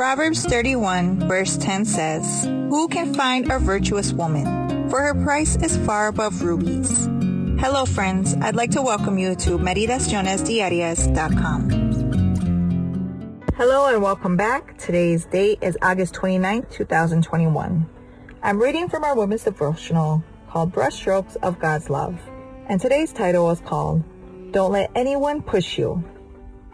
Proverbs 31 verse 10 says, "Who can find a virtuous woman? For her price is far above rubies." Hello friends, I'd like to welcome you to Meditaciones Hello and welcome back. Today's date is August 29th, 2021. I'm reading from our women's devotional called Brushstrokes of God's Love. And today's title is called, Don't Let Anyone Push You.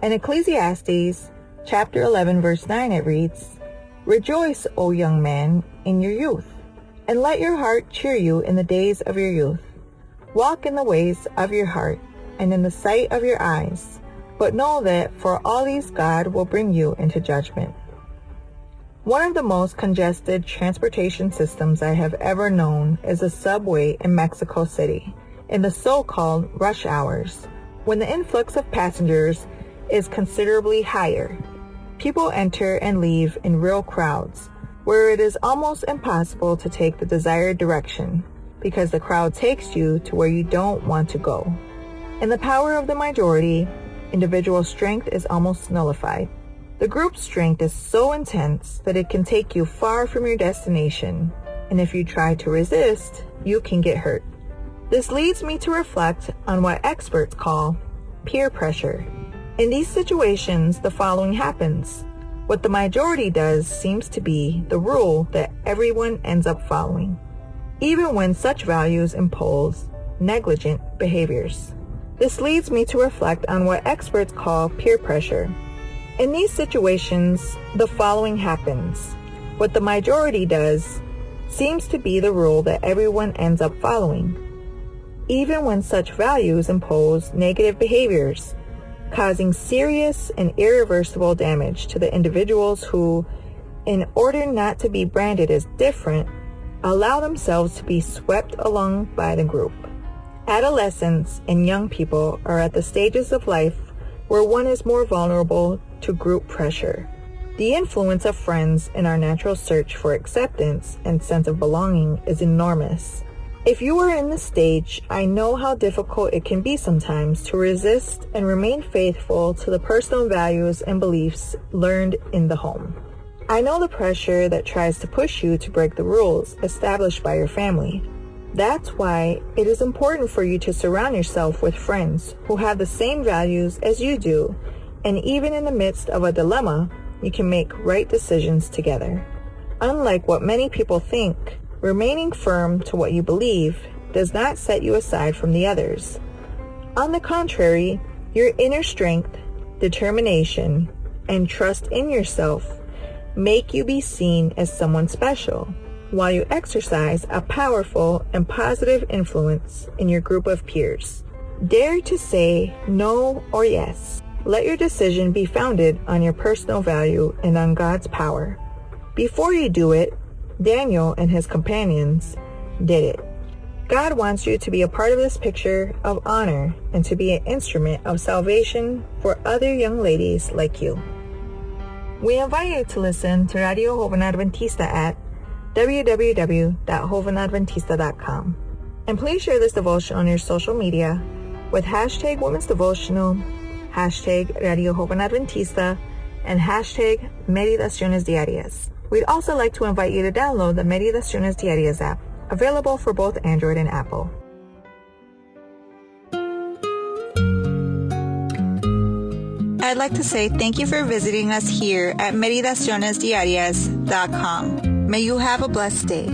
In Ecclesiastes chapter 11 verse 9 it reads, "Rejoice, O young man, in your youth, and let your heart cheer you in the days of your youth. Walk in the ways of your heart and in the sight of your eyes, but know that for all these God will bring you into judgment." One of the most congested transportation systems I have ever known is the subway in Mexico City, in the so-called rush hours, when the influx of passengers is considerably higher. People enter and leave in real crowds, where it is almost impossible to take the desired direction, because the crowd takes you to where you don't want to go. In the power of the majority, individual strength is almost nullified. The group strength is so intense that it can take you far from your destination, and if you try to resist, you can get hurt. This leads me to reflect on what experts call peer pressure. In these situations, the following happens. What the majority does seems to be the rule that everyone ends up following, even when such values impose negligent behaviors. This leads me to reflect on what experts call peer pressure. In these situations, the following happens. What the majority does seems to be the rule that everyone ends up following, even when such values impose negative behaviors, causing serious and irreversible damage to the individuals who, in order not to be branded as different, allow themselves to be swept along by the group. Adolescents and young people are at the stages of life where one is more vulnerable to group pressure. The influence of friends in our natural search for acceptance and sense of belonging is enormous. If you are in this stage, I know how difficult it can be sometimes to resist and remain faithful to the personal values and beliefs learned in the home. I know the pressure that tries to push you to break the rules established by your family. That's why it is important for you to surround yourself with friends who have the same values as you do, and even in the midst of a dilemma, you can make right decisions together. Unlike what many people think, remaining firm to what you believe does not set you aside from the others. On the contrary, your inner strength, determination, and trust in yourself make you be seen as someone special, while you exercise a powerful and positive influence in your group of peers. Dare to say no or yes. Let your decision be founded on your personal value and on God's power. Before you do it, Daniel and his companions did it. God wants you to be a part of this picture of honor and to be an instrument of salvation for other young ladies like you. We invite you to listen to Radio Joven Adventista at www.jovenadventista.com. And please share this devotion on your social media with hashtag Women's Devotional, hashtag Radio Joven Adventista, and hashtag Meditaciones Diarias. We'd also like to invite you to download the Meditaciones Diarias app, available for both Android and Apple. I'd like to say thank you for visiting us here at meditacionesdiarias.com. May you have a blessed day.